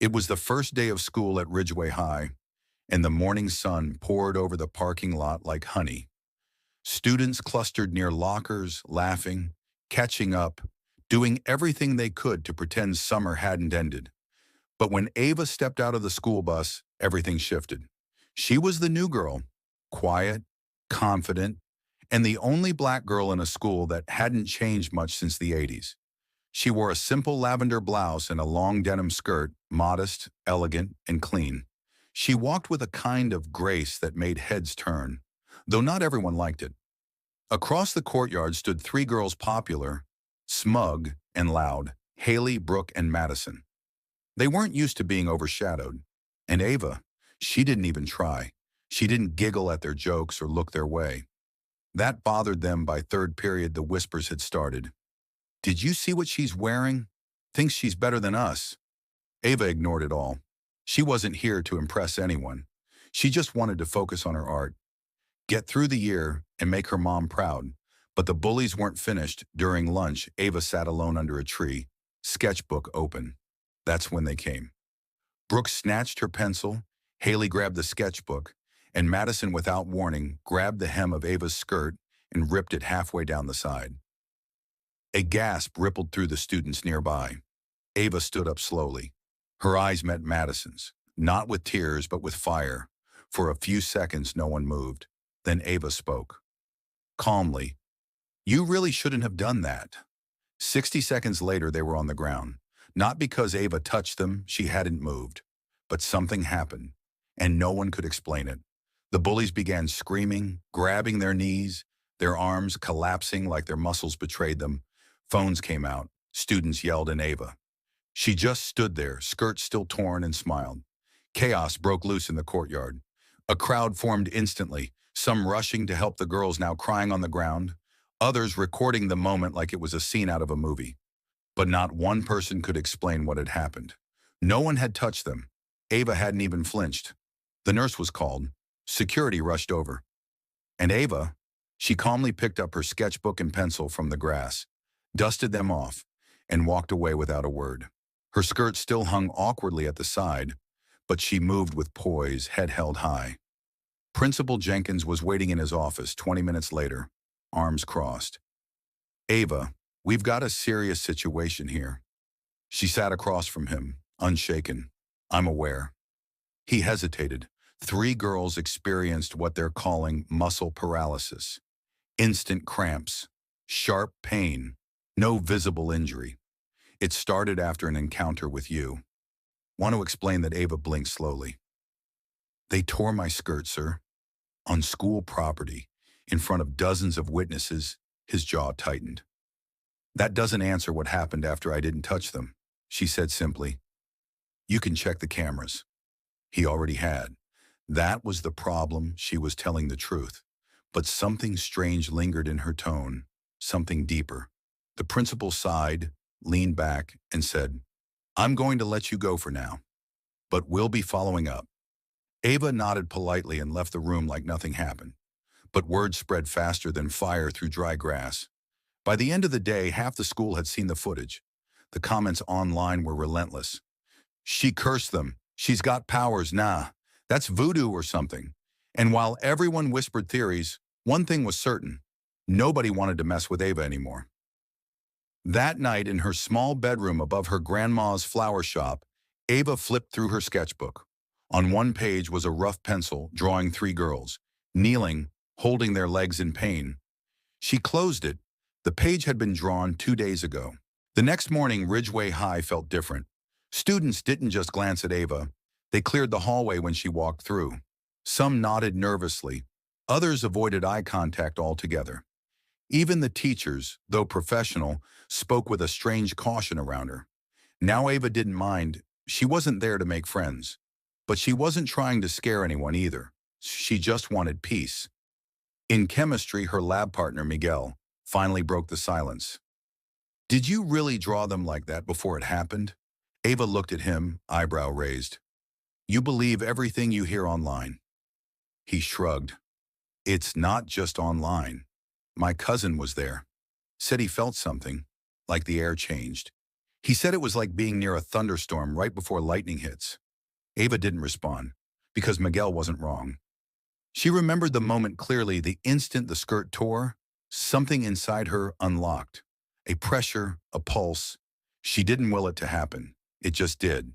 It was the first day of school at Ridgeway High, and the morning sun poured over the parking lot like honey. Students clustered near lockers, laughing, catching up, doing everything they could to pretend summer hadn't ended. But when Ava stepped out of the school bus, everything shifted. She was the new girl, quiet, confident, and the only black girl in a school that hadn't changed much since the 80s. She wore a simple lavender blouse and a long denim skirt, modest, elegant, and clean. She walked with a kind of grace that made heads turn, though not everyone liked it. Across the courtyard stood three girls popular, smug, and loud: Haley, Brooke, and Madison. They weren't used to being overshadowed. And Ava, she didn't even try. She didn't giggle at their jokes or look their way. That bothered them. By third period, the whispers had started. "Did you see what she's wearing? Thinks she's better than us." Ava ignored it all. She wasn't here to impress anyone. She just wanted to focus on her art, get through the year, and make her mom proud. But the bullies weren't finished. During lunch, Ava sat alone under a tree, sketchbook open. That's when they came. Brooke snatched her pencil, Haley grabbed the sketchbook, and Madison, without warning, grabbed the hem of Ava's skirt and ripped it halfway down the side. A gasp rippled through the students nearby. Ava stood up slowly. Her eyes met Madison's, not with tears but with fire. For a few seconds, no one moved. Then Ava spoke. Calmly, "You really shouldn't have done that." 60 seconds later, they were on the ground. Not because Ava touched them, she hadn't moved. But something happened, and no one could explain it. The bullies began screaming, grabbing their knees, their arms collapsing like their muscles betrayed them. Phones came out. Students yelled, and Ava. She just stood there, skirt still torn, and smiled. Chaos broke loose in the courtyard. A crowd formed instantly, some rushing to help the girls now crying on the ground, others recording the moment like it was a scene out of a movie. But not one person could explain what had happened. No one had touched them. Ava hadn't even flinched. The nurse was called. Security rushed over. And Ava, she calmly picked up her sketchbook and pencil from the grass, dusted them off, and walked away without a word. Her skirt still hung awkwardly at the side, but she moved with poise, head held high. Principal Jenkins was waiting in his office 20 minutes later, arms crossed. "Ava, we've got a serious situation here." She sat across from him, unshaken. "I'm aware." He hesitated. Three girls experienced what they're calling muscle paralysis. Instant cramps, sharp pain, no visible injury. It started after an encounter with you. Want to explain that? Ava blinked slowly. "They tore my skirt, sir. On school property, in front of dozens of witnesses." His jaw tightened. "That doesn't answer what happened after I didn't touch them," she said simply. "You can check the cameras." He already had. That was the problem. She was telling the truth. But something strange lingered in her tone, something deeper. The principal sighed, leaned back, and said, "I'm going to let you go for now, but we'll be following up." Ava nodded politely and left the room like nothing happened. But word spread faster than fire through dry grass. By the end of the day, half the school had seen the footage. The comments online were relentless. "She cursed them. She's got powers. Nah, that's voodoo or something." And while everyone whispered theories, one thing was certain: nobody wanted to mess with Ava anymore. That night, in her small bedroom above her grandma's flower shop, Ava flipped through her sketchbook. On one page was a rough pencil drawing three girls, kneeling, holding their legs in pain. She closed it. The page had been drawn 2 days ago. The next morning, Ridgeway High felt different. Students didn't just glance at Ava. They cleared the hallway when she walked through. Some nodded nervously. Others avoided eye contact altogether. Even the teachers, though professional, spoke with a strange caution around her. Now Ava didn't mind. She wasn't there to make friends. But she wasn't trying to scare anyone either. She just wanted peace. In chemistry, her lab partner, Miguel, finally broke the silence. "Did you really draw them like that before it happened?" Ava looked at him, eyebrow raised. "You believe everything you hear online?" He shrugged. "It's not just online. My cousin was there. Said he felt something, like the air changed. He said it was like being near a thunderstorm right before lightning hits. Ava didn't respond, because Miguel wasn't wrong. She remembered the moment clearly. The instant the skirt tore, something inside her unlocked. A pressure, a pulse. She didn't will it to happen. It just did.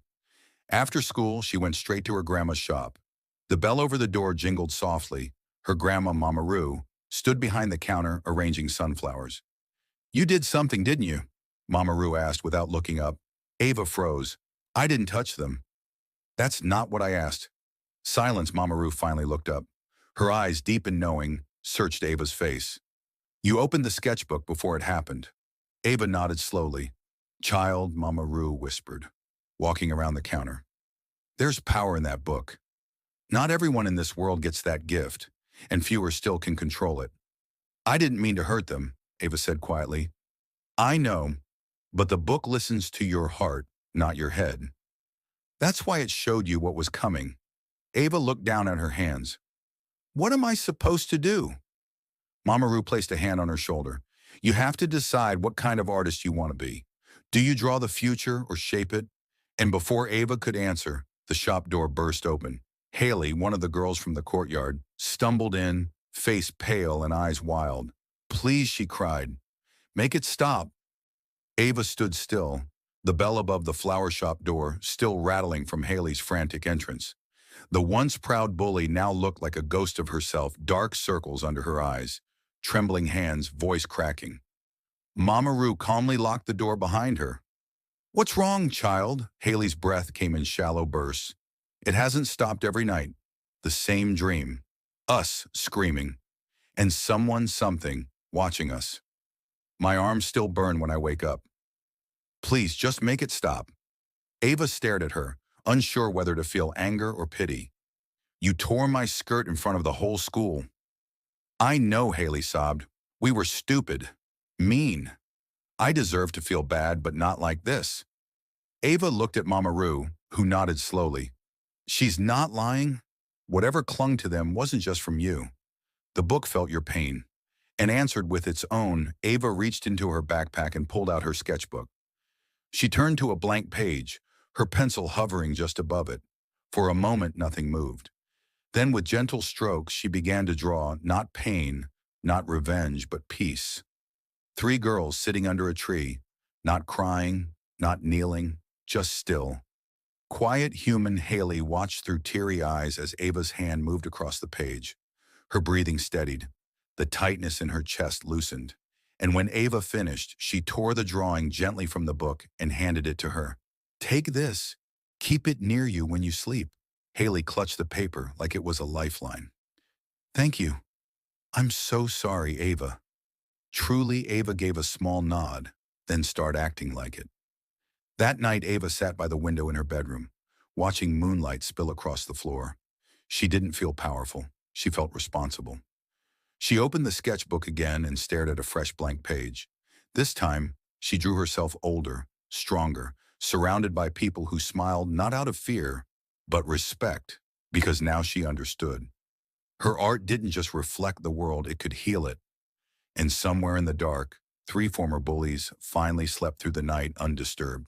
After school, she went straight to her grandma's shop. The bell over the door jingled softly. Her grandma, Mama Roo, stood behind the counter arranging sunflowers. "You did something, didn't you?" Mama Roo asked without looking up. Ava froze. "I didn't touch them." "That's not what I asked." Silence. Mama Roo finally looked up. Her eyes, deep and knowing, searched Ava's face. "You opened the sketchbook before it happened." Ava nodded slowly. "Child," Mama Roo whispered, walking around the counter. "There's power in that book. Not everyone in this world gets that gift, and fewer still can control it." "I didn't mean to hurt them," Ava said quietly. "I know, but the book listens to your heart, not your head. That's why it showed you what was coming." Ava looked down at her hands. "What am I supposed to do?" Mama Roo placed a hand on her shoulder. "You have to decide what kind of artist you want to be. Do you draw the future or shape it?" And before Ava could answer, the shop door burst open. Haley, one of the girls from the courtyard, stumbled in, face pale and eyes wild. "Please," she cried, "make it stop." Ava stood still, the bell above the flower shop door still rattling from Haley's frantic entrance. The once proud bully now looked like a ghost of herself, dark circles under her eyes, trembling hands, voice cracking. Mama Roo calmly locked the door behind her. "What's wrong, child?" Haley's breath came in shallow bursts. "It hasn't stopped every night. The same dream. Us screaming. And someone, something, watching us. My arms still burn when I wake up. Please, just make it stop." Ava stared at her, unsure whether to feel anger or pity. "You tore my skirt in front of the whole school." "I know," Haley sobbed. "We were stupid. Mean. I deserve to feel bad, but not like this." Ava looked at Mama Roo, who nodded slowly. "She's not lying. Whatever clung to them wasn't just from you. The book felt your pain, and answered with its own." Ava reached into her backpack and pulled out her sketchbook. She turned to a blank page, her pencil hovering just above it. For a moment, nothing moved. Then, with gentle strokes, she began to draw, not pain, not revenge, but peace. 3 girls sitting under a tree, not crying, not kneeling, just still. Quiet human. Haley watched through teary eyes as Ava's hand moved across the page. Her breathing steadied. The tightness in her chest loosened. And when Ava finished, she tore the drawing gently from the book and handed it to her. "Take this. Keep it near you when you sleep." Haley clutched the paper like it was a lifeline. "Thank you. I'm so sorry, Ava." Truly, Ava gave a small nod, then started acting like it. That night, Ava sat by the window in her bedroom, watching moonlight spill across the floor. She didn't feel powerful. She felt responsible. She opened the sketchbook again and stared at a fresh blank page. This time, she drew herself older, stronger, surrounded by people who smiled not out of fear, but respect, because now she understood. Her art didn't just reflect the world, it could heal it. And somewhere in the dark, 3 former bullies finally slept through the night undisturbed.